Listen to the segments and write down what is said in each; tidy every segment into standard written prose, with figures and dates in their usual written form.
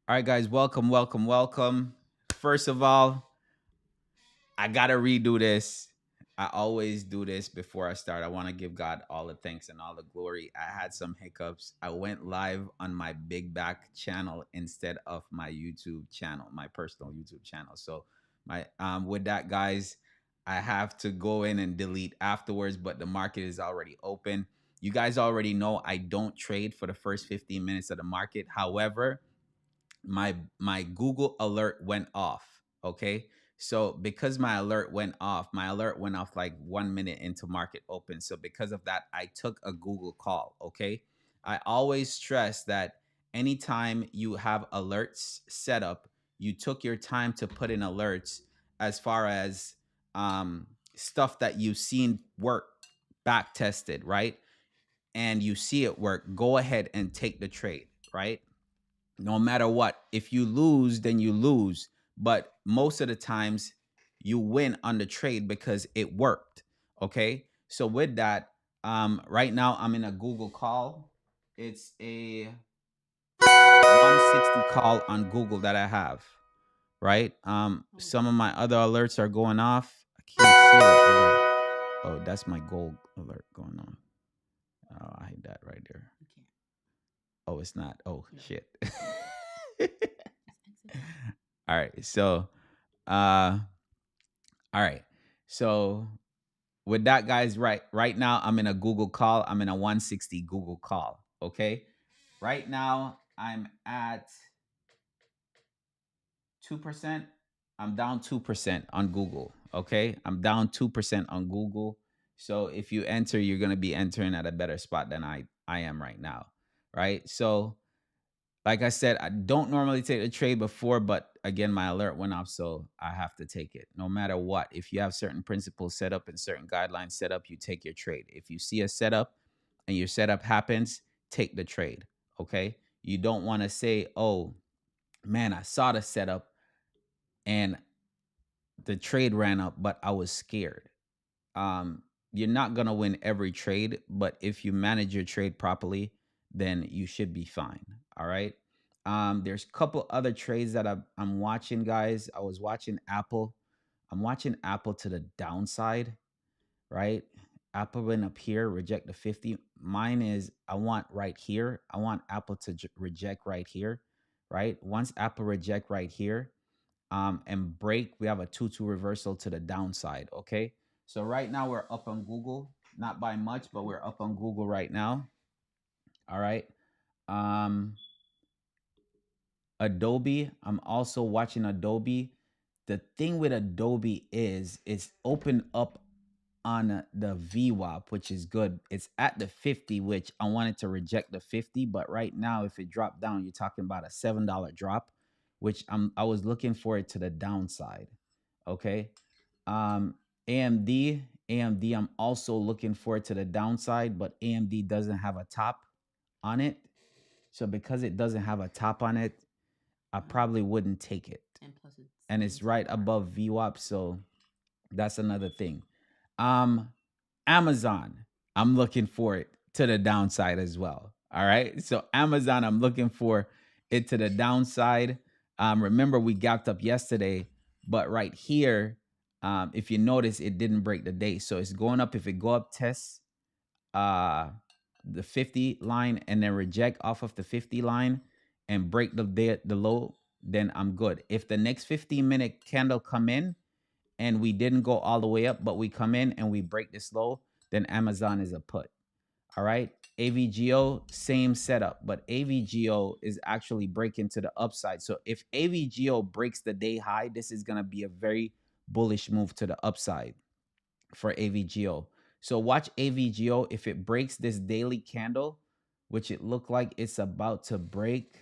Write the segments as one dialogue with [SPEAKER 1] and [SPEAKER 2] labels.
[SPEAKER 1] All right, guys, welcome, welcome, welcome. First of all, I gotta redo this. I always do this before I start. I want to give God all the thanks and all the glory. I had some hiccups. I went live on my Big Back channel instead of my YouTube channel, my personal YouTube channel. So my with that, guys, I have to go in and delete afterwards, but the market is already open. You guys already know I don't trade for the first 15 minutes of the market. However, my Google alert went off. Okay. So because my alert went off like 1 minute into market open. So because of that, I took a Google call. Okay. I always stress that anytime you have alerts set up, you took your time to put in alerts as far as um, stuff that you've seen work back tested, right? And you see it work, go ahead and take the trade, right? No matter what. If you lose, then you lose. But most of the times you win on the trade because it worked. Okay. So with that, right now I'm in a Google call. It's a 160 call on Google that I have. Right. Some of my other alerts are going off. I can't see the other. Oh, that's my gold alert going on. Oh, I hate that right there. Oh, it's not. Oh, shit. All right. So, uh, all right. So with that, guys, right now I'm in a Google call. I'm in a 160 Google call. Okay. Right now I'm at 2%. I'm down 2% on Google. Okay. I'm down 2% on Google. So if you enter, you're gonna be entering at a better spot than I am right now. Right. So like I said, I don't normally take the trade before, but again, my alert went off, so I have to take it no matter what. If you have certain principles set up and certain guidelines set up, you take your trade. If you see a setup and your setup happens, take the trade. Okay. You don't want to say, oh, man, I saw the setup and the trade ran up, but I was scared. You're not gonna win every trade, but if you manage your trade properly, then you should be fine. All right. There's a couple other trades that I'm watching, guys. I was watching Apple. I'm watching Apple to the downside, right? Apple went up here, reject the 50. Mine is I want right here. I want Apple to reject right here, right? Once Apple reject right here, and break, we have a 2-2 reversal to the downside. Okay. So right now we're up on Google, not by much, but we're up on Google right now. All right. Um, Adobe, I'm also watching Adobe. The thing with Adobe is it's open up on the VWAP, which is good. It's at the 50, which I wanted to reject the 50, but right now, if it dropped down, you're talking about a $7 drop, which I was looking for it to the downside. Okay. Um, AMD, I'm also looking for it to the downside, but AMD doesn't have a top on it. So because it doesn't have a top on it, I probably wouldn't take it. And it's right above VWAP, so that's another thing. Um, Amazon, I'm looking for it to the downside as well. All right. So Amazon, I'm looking for it to the downside. Remember, we gapped up yesterday, but right here, if you notice, it didn't break the day. So it's going up. If it go up, test uh the 50 line and then reject off of the 50 line and break the low, then I'm good. If the next 15-minute candle come in and we didn't go all the way up, but we come in and we break this low, then Amazon is a put. All right. AVGO, same setup, but AVGO is actually breaking to the upside. So if AVGO breaks the day high, this is going to be a very bullish move to the upside for AVGO. So watch AVGO. If it breaks this daily candle, which it looked like it's about to break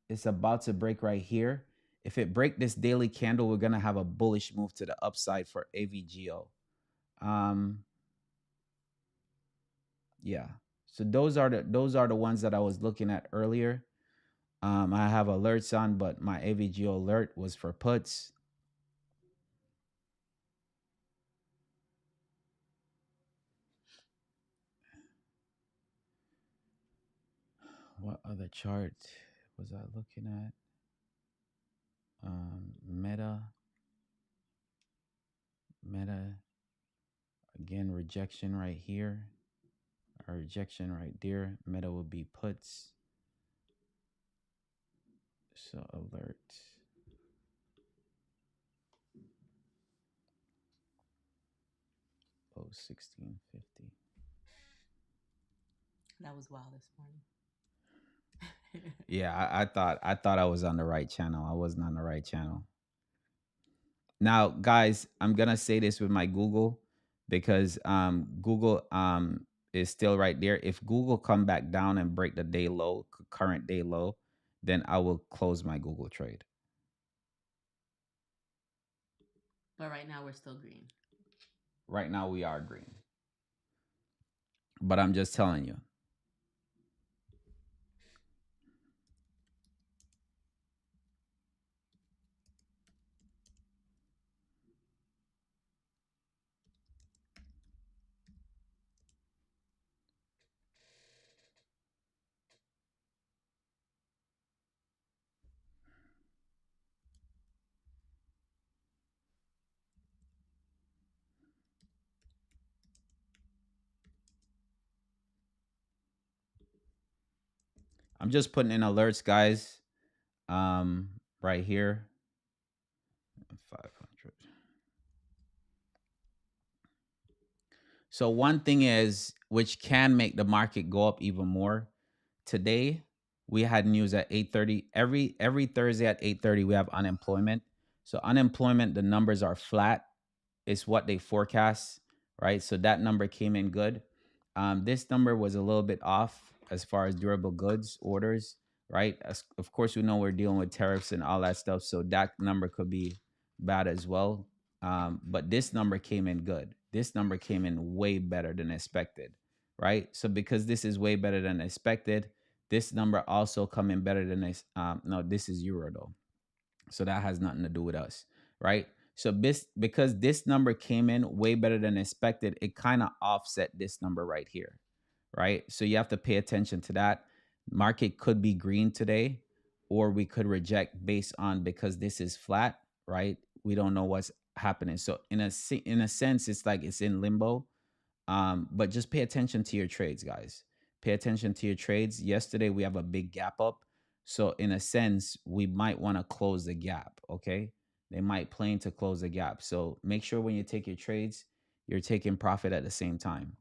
[SPEAKER 1] right here. If it break this daily candle, we're gonna have a bullish move to the upside for AVGO. Um, yeah. So those are the ones that I was looking at earlier. I have alerts on, but my AVGO alert was for puts. What other chart was I looking at? Meta, Meta, again, rejection right here, a rejection right there. Meta will be puts. So alert. Oh, 1650.
[SPEAKER 2] That was wild this morning.
[SPEAKER 1] Yeah, I thought I was on the right channel. I wasn't on the right channel. Now, guys, I'm gonna say this with my Google because Google is still right there. If Google come back down and break the day low, current day low, then I will close my Google trade.
[SPEAKER 2] But right now we're still green.
[SPEAKER 1] Right now we are green, but I'm just telling you. I'm just putting in alerts, guys. Right here, 500. So one thing is, which can make the market go up even more. Today, we had news at 8:30. Every Thursday at 8:30, we have unemployment. So unemployment, the numbers are flat. It's what they forecast, right? So that number came in good. This number was a little bit off as far as durable goods orders, right? Of course, we know we're dealing with tariffs and all that stuff, so that number could be bad as well. But this number came in good. This number came in way better than expected, right? So because this is way better than expected, this number also come in better than this. No, this is euro though, so that has nothing to do with us, right? So this, because this number came in way better than expected, it kind of offset this number right here, right? So you have to pay attention to that. Market could be green today, or we could reject based on, because this is flat, right? We don't know what's happening. So in a sense, it's like it's in limbo. But just pay attention to your trades, guys. Pay attention to your trades. Yesterday we have a big gap up. So in a sense, we might want to close the gap. Okay. They might plan to close the gap. So make sure when you take your trades, you're taking profit at the same time.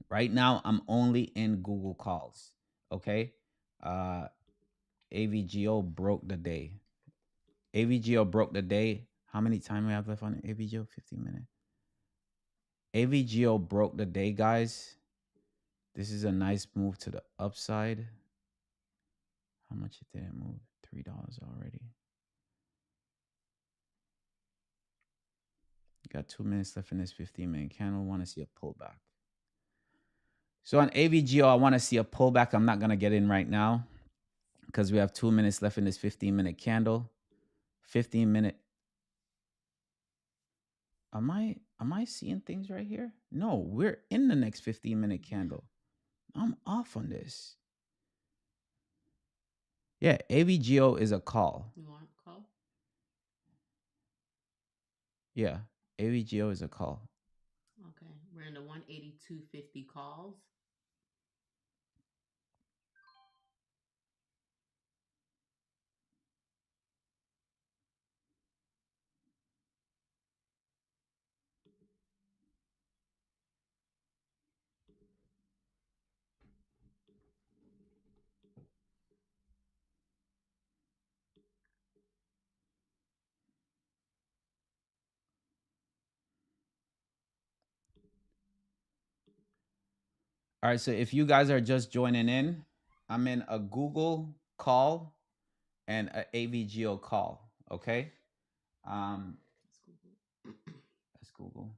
[SPEAKER 1] Right now, I'm only in Google calls. Okay. Uh AVGO broke the day. AVGO broke the day. How many time we have left on AVGO? 15 minutes. AVGO broke the day, guys. This is a nice move to the upside. How much it didn't move? $3 already. Got 2 minutes left in this 15-minute candle. Want to see a pullback. So on AVGO, I want to see a pullback. I'm not going to get in right now because we have 2 minutes left in this 15-minute candle. 15-minute. Am I seeing things right here? No, we're in the next 15-minute candle. I'm off on this. Yeah, AVGO is a call.
[SPEAKER 2] You want a call?
[SPEAKER 1] Yeah, AVGO is a call.
[SPEAKER 2] Okay. We're in the 182.50 calls.
[SPEAKER 1] All right, so if you guys are just joining in, I'm in a Google call and a AVGO call. Okay, um, that's Google.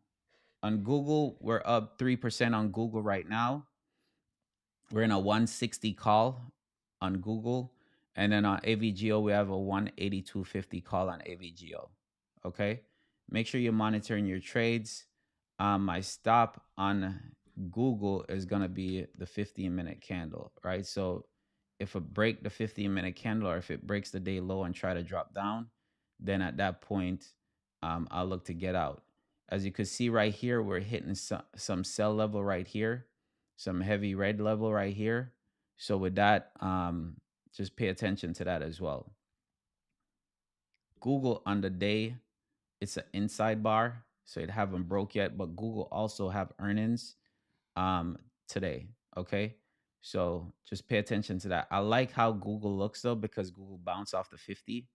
[SPEAKER 1] On Google, we're up 3% on Google right now. We're in a 160 call on Google, and then on AVGO we have a 182.50 call on AVGO. Okay, make sure you're monitoring your trades. My stop on Google is going to be the 15-minute candle, right? So if it break the 15-minute candle, or if it breaks the day low and try to drop down, then at that point, I'll look to get out. As you can see right here, we're hitting some sell level right here, some heavy red level right here. So with that, just pay attention to that as well. Google on the day, it's an inside bar, so it haven't broke yet, but Google also have earnings um today. Okay. So just pay attention to that. I like how Google looks though, because Google bounced off the 50,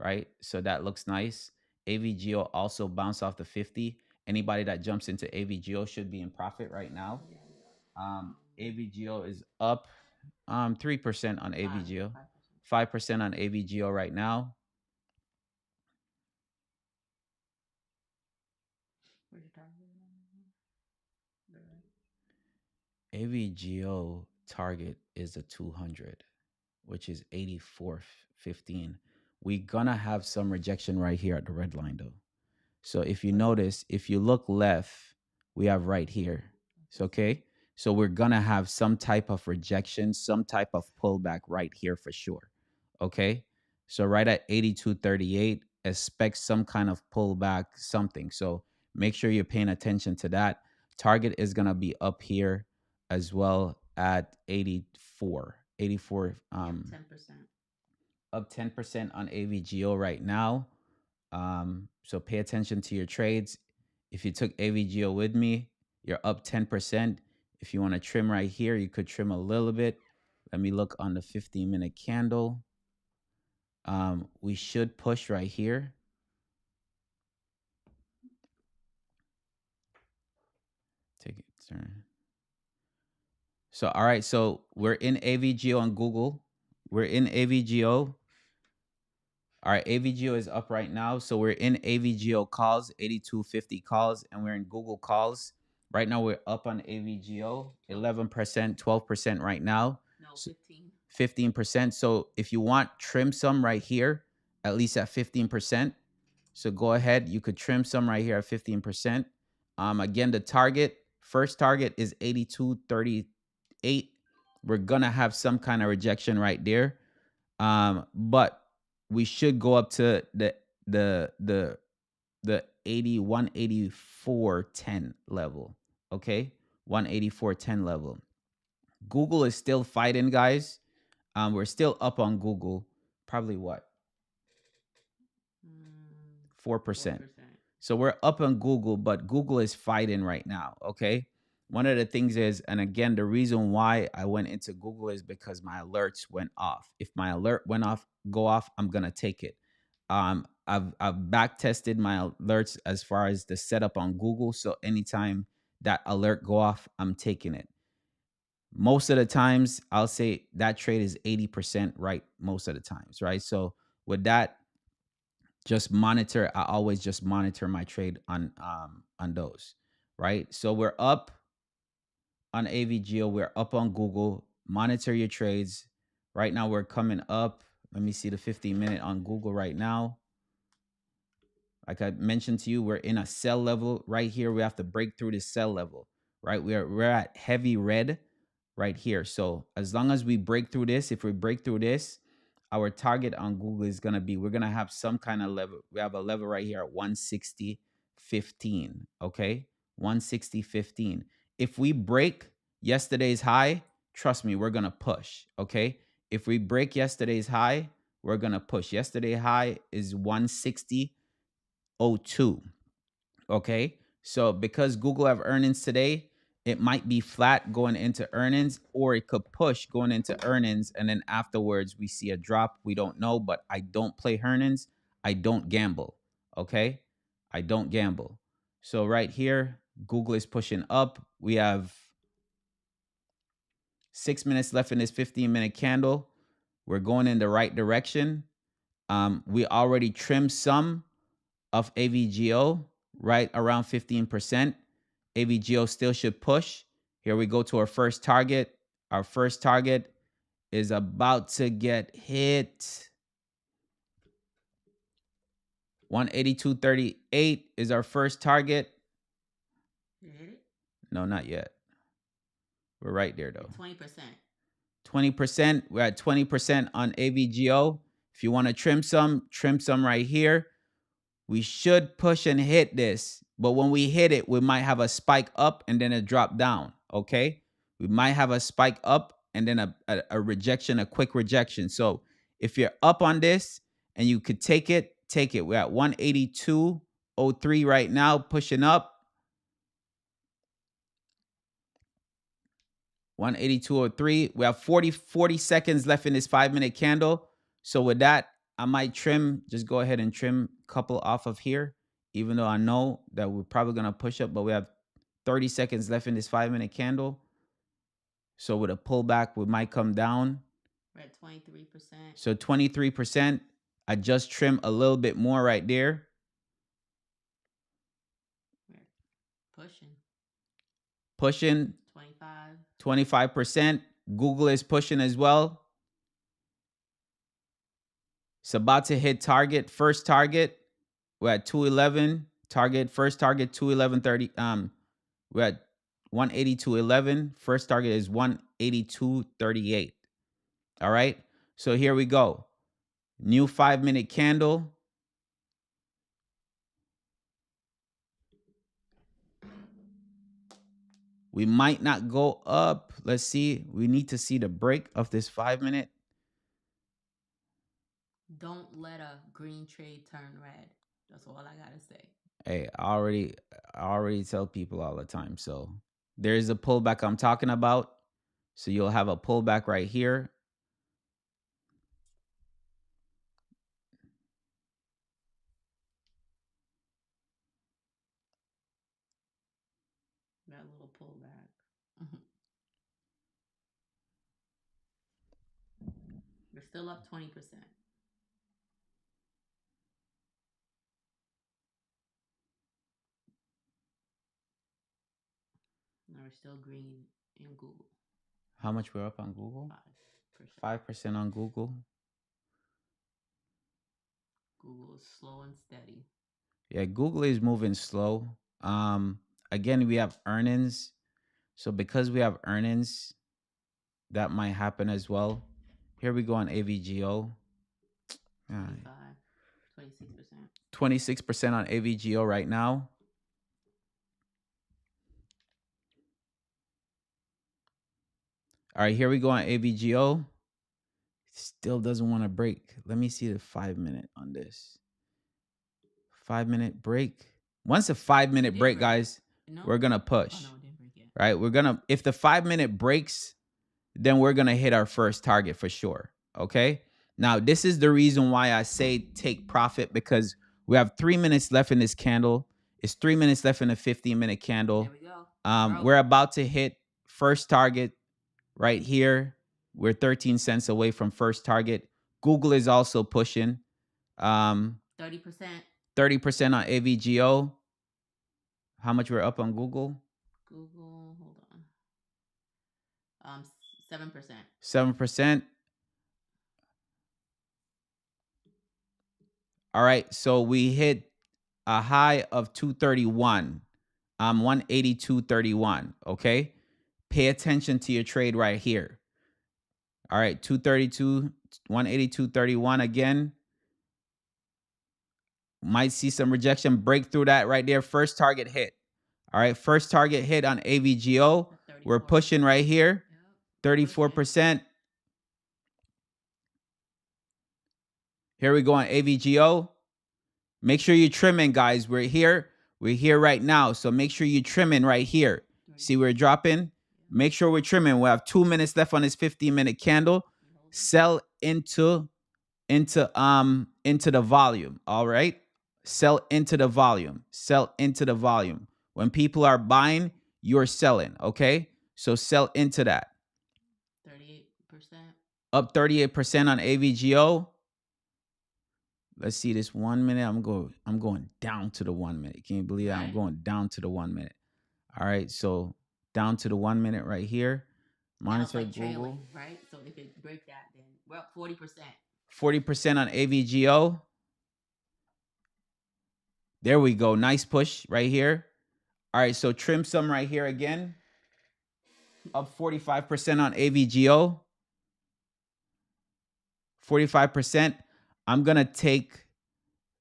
[SPEAKER 1] right? So that looks nice. AVGO also bounced off the 50. Anybody that jumps into AVGO should be in profit right now.
[SPEAKER 2] Yeah.
[SPEAKER 1] AVGO is up 3% on
[SPEAKER 2] Five.
[SPEAKER 1] AVGO,
[SPEAKER 2] 5%.
[SPEAKER 1] 5% on AVGO right now.
[SPEAKER 2] Where's your target? The right.
[SPEAKER 1] AVGO target is a 200, which is 84.15. We're gonna have some rejection right here at the red line though. So if you notice, if you look left, we have right here. It's okay. So we're gonna have some type of rejection, some type of pullback right here for sure. Okay. So right at 82.38, expect some kind of pullback, something. So make sure you're paying attention to that. Target is gonna be up here as well at 84. 84
[SPEAKER 2] Yep. 10%.
[SPEAKER 1] up 10% on AVGO right now. So pay attention to your trades. If you took AVGO with me, you're up 10%. If you want to trim right here, you could trim a little bit. Let me look on the 15-minute candle. We should push right here. Take it, turn. So, all right. So we're in AVGO on Google. We're in AVGO. All right, AVGO is up right now. So we're in AVGO calls, 8250 calls, and we're in Google calls. Right now, we're up on AVGO, 11%, 12% right now.
[SPEAKER 2] No,
[SPEAKER 1] So
[SPEAKER 2] 15.
[SPEAKER 1] 15%. So if you want, trim some right here, at least at 15%. So go ahead. You could trim some right here at 15%. Again, the target, first target is 82.38. We're going to have some kind of rejection right there. But we should go up to the 184.10 level. Okay, 184.10 level. Google is still fighting, guys. We're still up on Google. Probably what, 4%.
[SPEAKER 2] 4%.
[SPEAKER 1] So we're up on Google, but Google is fighting right now. Okay. One of the things is, and again, the reason why I went into Google is because my alerts went off. If my alert went off, go off, I'm gonna take it. I've back tested my alerts as far as the setup on Google. So anytime that alert go off, I'm taking it. Most of the times, I'll say that trade is 80% right most of the times, right? So with that, just monitor. I always just monitor my trade on those, right? So we're up on AVGO, we're up on Google. Monitor your trades. Right now we're coming up. Let me see the 15-minute on Google right now. Like I mentioned to you, we're in a sell level right here. We have to break through this sell level, right? We're at heavy red right here. So as long as we break through this, if we break through this, our target on Google is gonna be, we're gonna have some kind of level. We have a level right here at 160.15. Okay, 160.15. If we break yesterday's high, trust me, we're gonna push. Okay, if we break yesterday's high, we're gonna push. Yesterday high is 160.02. Okay. So because Google have earnings today, it might be flat going into earnings, or it could push going into earnings. And then afterwards, we see a drop. We don't know, but I don't play earnings. I don't gamble. Okay. I don't gamble. So right here, Google is pushing up. We have 6 minutes left in this 15-minute candle. We're going in the right direction. We already trimmed some of AVGO right around 15%. AVGO still should push. Here we go to our first target. Our first target is about to get hit. 182.38 is our first target.
[SPEAKER 2] You hit it?
[SPEAKER 1] No, not yet. We're right there though.
[SPEAKER 2] At 20%.
[SPEAKER 1] 20%. We're at 20% on AVGO. If you want to trim some right here. We should push and hit this, but when we hit it, we might have a spike up and then a drop down. Okay. We might have a spike up and then a rejection, a quick rejection. So if you're up on this and you could take it, take it. We're at 182.03 right now, pushing up. 182.03. We have 40 seconds left in this 5-minute candle. So with that, I might just go ahead and trim a couple off of here, even though I know that we're probably going to push up, but we have 30 seconds left in this 5-minute candle. So with a pullback, we might come down.
[SPEAKER 2] We're at 23%.
[SPEAKER 1] So 23%. I just trim a little bit more right there.
[SPEAKER 2] We're pushing.
[SPEAKER 1] Pushing. 25%. Google is pushing as well. It's about to hit target. First target, we're at 211. First target 211.30. We're at 182.11. First target is 182.38. All right. So here we go. New 5-minute candle. We might not go up. Let's see. We need to see the break of this 5-minute.
[SPEAKER 2] Don't let a green trade turn red. That's all I gotta say.
[SPEAKER 1] Hey, I already tell people all the time. So there's a pullback I'm talking about. So you'll have a pullback right here.
[SPEAKER 2] That little pullback. We're still up 20%. Now we're still green in Google.
[SPEAKER 1] How much we're up on Google?
[SPEAKER 2] 5%.
[SPEAKER 1] 5% on Google.
[SPEAKER 2] Google is slow and steady.
[SPEAKER 1] Yeah, Google is moving slow. Again, we have earnings. So because we have earnings, that might happen as well. Here we go on AVGO.
[SPEAKER 2] 25, 26%.
[SPEAKER 1] 26% on AVGO right now. All right, here we go on AVGO. Still doesn't want to break. Let me see the 5-minute on this. 5-minute break. Once a 5-minute break, guys, we're gonna push.
[SPEAKER 2] Oh, no, it didn't break yet.
[SPEAKER 1] Right? If the 5-minute breaks, then we're gonna hit our first target for sure. Okay. Now, this is the reason why I say take profit, because we have 3 minutes left in this candle. It's 3 minutes left in a 15-minute candle.
[SPEAKER 2] There we go.
[SPEAKER 1] We're about to hit first target right here. We're 13 cents away from first target. Google is also pushing.
[SPEAKER 2] 30%.
[SPEAKER 1] 30% on AVGO. How much we're up on Google?
[SPEAKER 2] Google, hold on. 7%.
[SPEAKER 1] 7%. All right, so we hit a high of 231. 182.31. Okay, pay attention to your trade right here. All right, 232, 182.31 again. Might see some rejection, break through that right there. First target hit. All right, first target hit on AVGO. We're pushing right here. 34%. Here we go on AVGO. Make sure you're trimming, guys. We're here. We're here right now. So make sure you're trimming right here. See, we're dropping. Make sure we're trimming. We have 2 minutes left on this 15-minute candle. Sell into the volume. All right. Sell into the volume. Sell into the volume. When people are buying, you're selling. Okay. So sell into that.
[SPEAKER 2] 38%.
[SPEAKER 1] Up 38% on AVGO. Let's see this 1 minute. I'm going down to the 1 minute. Can you believe that? I'm going down to the 1 minute. All right. So down to the 1 minute right here. Monitor
[SPEAKER 2] like
[SPEAKER 1] Google.
[SPEAKER 2] Trailing, right? So if it break that, then we're up 40%.
[SPEAKER 1] 40% on AVGO. There we go. Nice push right here. All right. So trim some right here again. Up 45% on AVGO. 45%. I'm going to take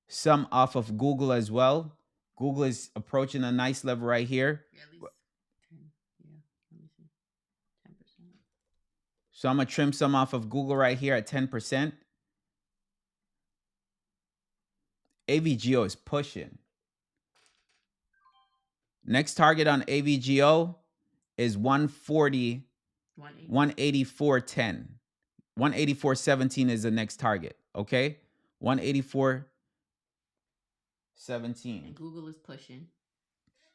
[SPEAKER 1] some off of Google as well. Google is approaching a nice level right here.
[SPEAKER 2] Yeah, at least 10. Yeah, let me see. 10%.
[SPEAKER 1] So I'm going to trim some off of Google right here at 10%. AVGO is pushing. Next target on AVGO is 140,
[SPEAKER 2] 180.
[SPEAKER 1] 184.10. 184.17 is the next target. Okay. 184.17.
[SPEAKER 2] And Google is pushing.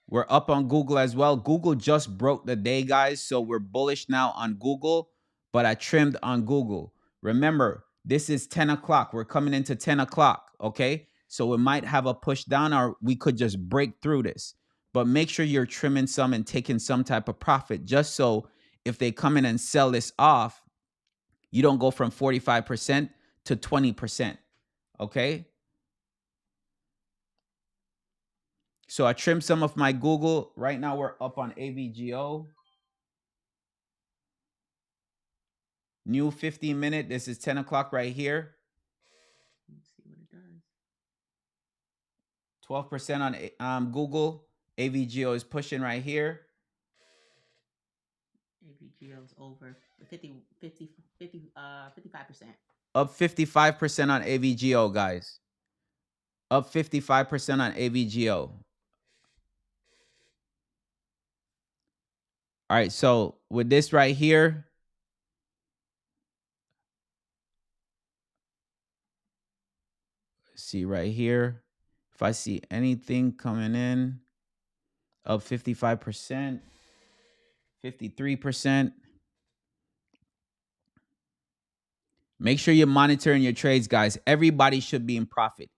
[SPEAKER 1] We're up on Google as well. Google just broke the day, guys. So we're bullish now on Google, but I trimmed on Google. Remember, this is 10 o'clock. We're coming into 10 o'clock. Okay. So we might have a push down or we could just break through this. But make sure you're trimming some and taking some type of profit just so if they come in and sell this off, you don't go from 45% to 20%. Okay. So I trimmed some of my Google. Right now we're up on AVGO. New 15-minute. This is 10 o'clock right here.
[SPEAKER 2] Let's see what it does.
[SPEAKER 1] 12% on Google. AVGO is pushing right here.
[SPEAKER 2] AVGO is over 55%.
[SPEAKER 1] Up 55% on AVGO, guys. Up 55% on AVGO. All right, so with this right here, see right here, if I see anything coming in, up 55%, 53%. Make sure you're monitoring your trades, guys. Everybody should be in profit.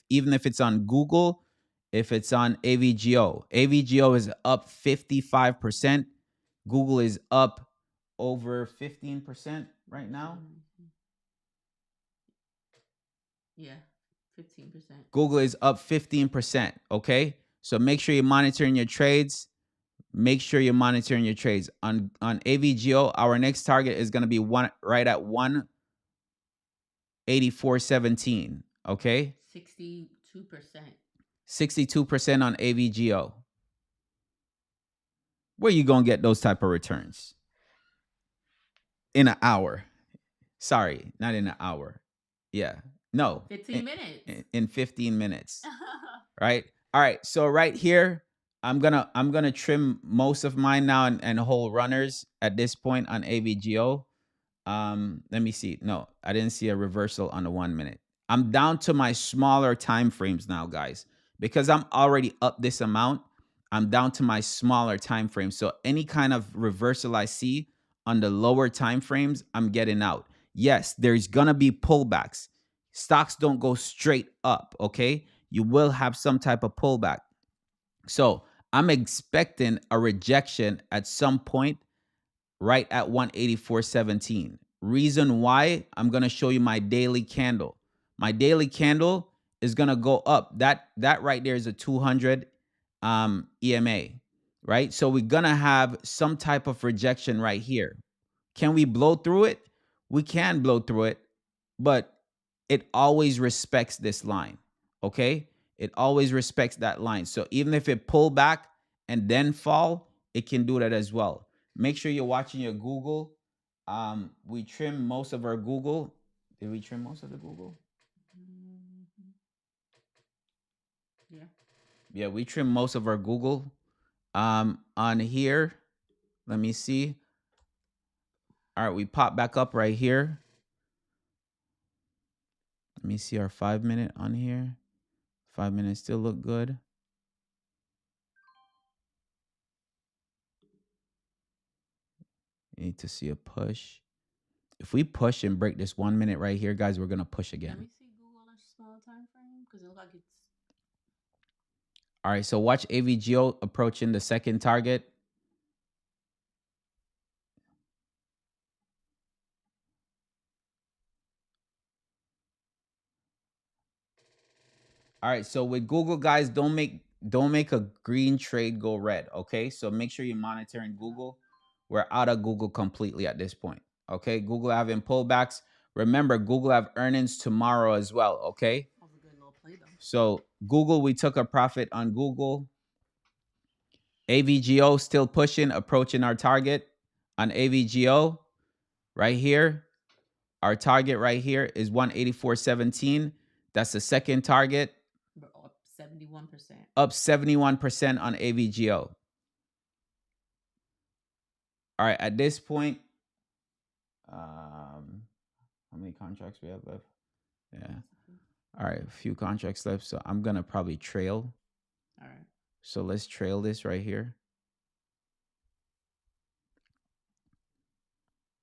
[SPEAKER 1] Even if it's on Google, if it's on AVGO. AVGO is up 55%. Google is up over 15% right now.
[SPEAKER 2] Yeah, 15%.
[SPEAKER 1] Google is up 15%. Okay. So make sure you're monitoring your trades. Make sure you're monitoring your trades. On AVGO, our next target is going to be right at 184.17. Okay.
[SPEAKER 2] 62%.
[SPEAKER 1] 62% on AVGO. Where you going to get those type of returns? In an hour. Sorry, not in an hour. Yeah. No.
[SPEAKER 2] 15 minutes.
[SPEAKER 1] In 15 minutes. Right? All right. So right here, I'm gonna trim most of mine now and hold runners at this point on AVGO. Let me see. No, I didn't see a reversal on the 1 minute. I'm down to my smaller time frames now, guys, because I'm already up this amount. I'm down to my smaller time frames. So any kind of reversal I see on the lower time frames, I'm getting out. Yes, there's gonna be pullbacks. Stocks don't go straight up, okay? You will have some type of pullback. So I'm expecting a rejection at some point right at 184.17. Reason why, I'm going to show you my daily candle. My daily candle is going to go up. That right there is a 200 EMA, right? So we're going to have some type of rejection right here. Can we blow through it? We can blow through it, but it always respects this line, okay? It always respects that line. So even if it pull back and then fall, it can do that as well. Make sure you're watching your Google. We trim most of our Google. Did we trim most of the Google?
[SPEAKER 2] Mm-hmm. Yeah.
[SPEAKER 1] Yeah, we trim most of our Google. On here, let me see. All right, we pop back up right here. Let me see our 5 minute on here. 5 minutes still look good. You need to see a push. If we push and break this 1 minute right here, guys, we're gonna push
[SPEAKER 2] Let
[SPEAKER 1] again.
[SPEAKER 2] me see Google on a small time frame because it looks like it's.
[SPEAKER 1] All right, so watch AVGO approaching the second target. All right, so with Google, guys, don't make a green trade go red. Okay, so make sure you're monitoring Google. we're out of Google completely at this point. Okay, Google having pullbacks. Remember, Google have earnings tomorrow as well. Okay,
[SPEAKER 2] That was a good little play though.
[SPEAKER 1] so Google, we took a profit on Google. AVGO still pushing, approaching our target on AVGO right here. Our target right here is 184.17. That's the second target.
[SPEAKER 2] We're up 71%.
[SPEAKER 1] Up 71% on AVGO. All right, at this point, how many contracts we have left? Yeah. All right, a few contracts left. So I'm gonna probably trail.
[SPEAKER 2] All right.
[SPEAKER 1] So let's trail this right here.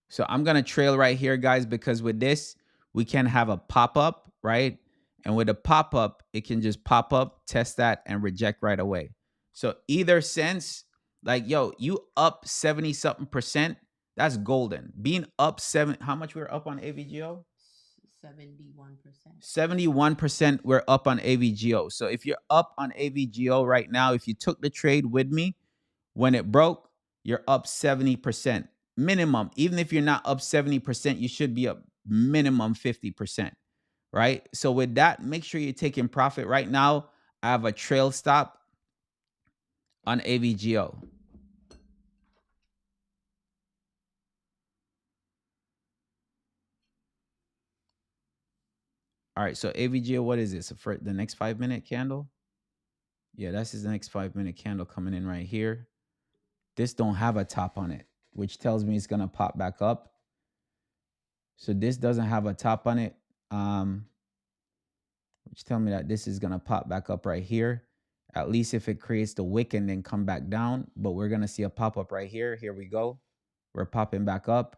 [SPEAKER 1] So I'm gonna trail right here, guys, because with this, we can have a pop-up, right? And with a pop-up, it can just pop up, test that, and reject right away. So either sense, like, yo, you up 70 something percent, that's golden. Being up how much we're up on AVGO?
[SPEAKER 2] 71%.
[SPEAKER 1] 71% we're up on AVGO. So if you're up on AVGO right now, if you took the trade with me when it broke, you're up 70% minimum. Even if you're not up 70%, you should be up minimum 50%, right? So with that, make sure you're taking profit. Right now, I have a trail stop on AVGO. All right, so AVGO, what is this? For the next 5-minute candle? Yeah, that's the next 5-minute candle coming in right here. This don't have a top on it, which tells me it's gonna pop back up. So this doesn't have a top on it, which tell me that this is gonna pop back up right here. At least if it creates the wick and then come back down, but we're gonna see a pop up right here. Here we go. We're popping back up.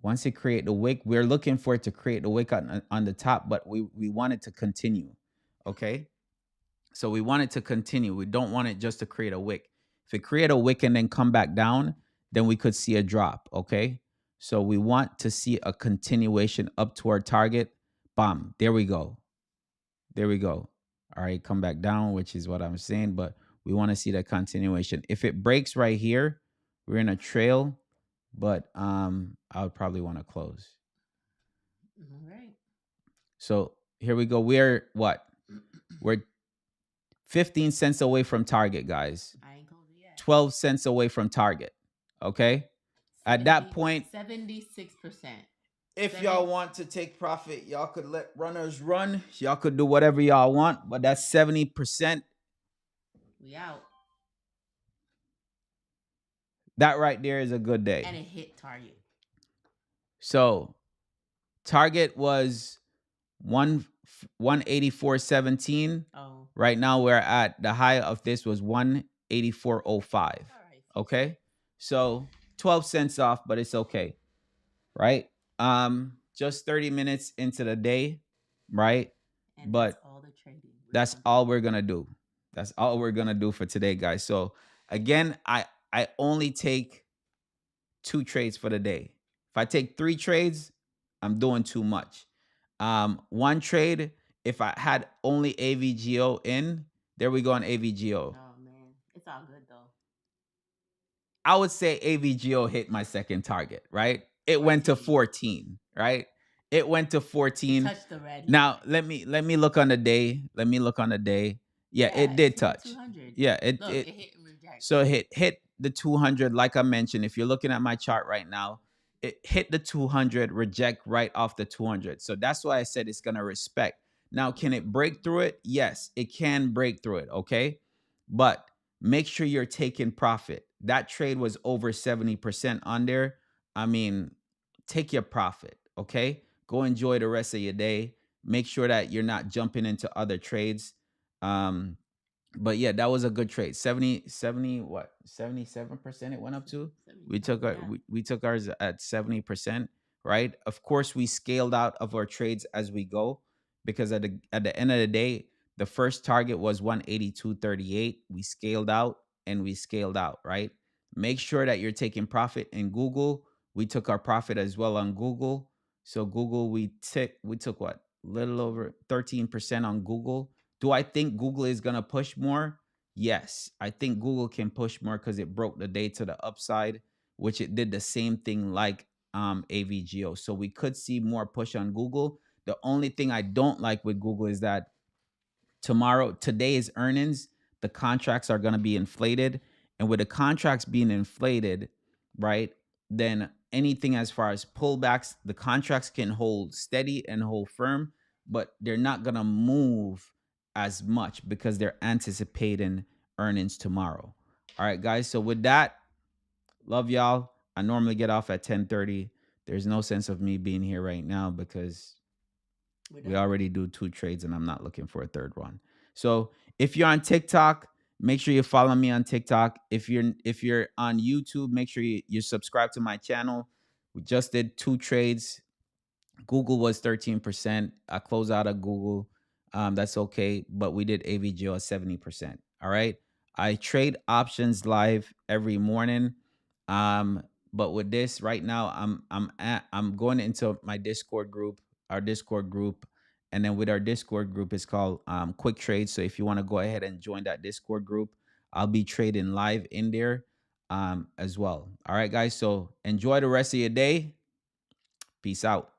[SPEAKER 1] Once it create the wick, we're looking for it to create the wick on the top, but we want it to continue. Okay. So we want it to continue. We don't want it just to create a wick. If it create a wick and then come back down, then we could see a drop. Okay. So we want to see a continuation up to our target. Bam. There we go. There we go. All right. Come back down, which is what I'm saying. But we want to see that continuation. If it breaks right here, we're in a trail, but I would probably want to close.
[SPEAKER 2] All right.
[SPEAKER 1] So here we go. We're what? We're 15 cents away from target, guys.
[SPEAKER 2] I ain't closed it yet.
[SPEAKER 1] 12 cents away from target. Okay. At that point,
[SPEAKER 2] 76%.
[SPEAKER 1] if y'all want to take profit, y'all could let runners run. Y'all could do whatever y'all want, but that's 70%.
[SPEAKER 2] We out.
[SPEAKER 1] That right there is a good day.
[SPEAKER 2] And it hit target.
[SPEAKER 1] So target was 184.17.
[SPEAKER 2] Oh.
[SPEAKER 1] Right now we're at the high of this was 184.05.
[SPEAKER 2] All right.
[SPEAKER 1] Okay. So 12 cents off, but it's okay. Right? Just 30 minutes into the day, right?
[SPEAKER 2] And
[SPEAKER 1] but
[SPEAKER 2] that's all the trading.
[SPEAKER 1] That's all we're gonna do. That's all we're gonna do for today, guys. So again, I only take 2 trades for the day. If I take 3 trades, I'm doing too much. One trade, if I had only AVGO in, there we go on AVGO.
[SPEAKER 2] Oh man, it's all good though.
[SPEAKER 1] I would say AVGO hit my second target, right? It
[SPEAKER 2] 14.
[SPEAKER 1] went to 14, right? It went to 14.
[SPEAKER 2] Touch the red.
[SPEAKER 1] Now let me look on the day. Let me look on the day. Yeah, it did touch.
[SPEAKER 2] 200.
[SPEAKER 1] Yeah,
[SPEAKER 2] it hit and reject.
[SPEAKER 1] So it hit the 200, like I mentioned. If you're looking at my chart right now, it hit the 200, reject right off the 200. So that's why I said it's gonna respect. Now, can it break through it? Yes, it can break through it. Okay, but make sure you're taking profit. That trade was over 70% on there. I mean, take your profit. Okay, go enjoy the rest of your day. Make sure that you're not jumping into other trades. But yeah, that was a good trade. 70 what? 77% it went up to. We took our we took ours at 70%, right? Of course, we scaled out of our trades as we go because at the end of the day, the first target was 182.38. We scaled out and we scaled out, right? Make sure that you're taking profit in Google. We took our profit as well on Google. So Google, we took what? Little over 13% on Google. Do I think Google is going to push more? yes, I think Google can push more because it broke the day to the upside, which it did the same thing like AVGO. So we could see more push on Google. The only thing I don't like with Google is that today's earnings, the contracts are going to be inflated. And with the contracts being inflated, right, then anything as far as pullbacks, the contracts can hold steady and hold firm, but they're not going to move as much because they're anticipating earnings tomorrow. All right, guys. So with that, love y'all. I normally get off at 10:30. There's no sense of me being here right now because
[SPEAKER 2] We're
[SPEAKER 1] we
[SPEAKER 2] done.
[SPEAKER 1] already do two trades and I'm not looking for a third one. So if you're on TikTok, make sure you follow me on TikTok. If you're on YouTube, make sure you subscribe to my channel. We just did two trades. Google was 13%. I closed out of Google. That's okay. But we did AVGO at 70%. All right. I trade options live every morning. Um, but with this right now, I'm going into my Discord group, our Discord group. And then with our Discord group, it's called Quick Trade. So if you want to go ahead and join that Discord group, I'll be trading live in there as well. All right, guys. So enjoy the rest of your day. Peace out.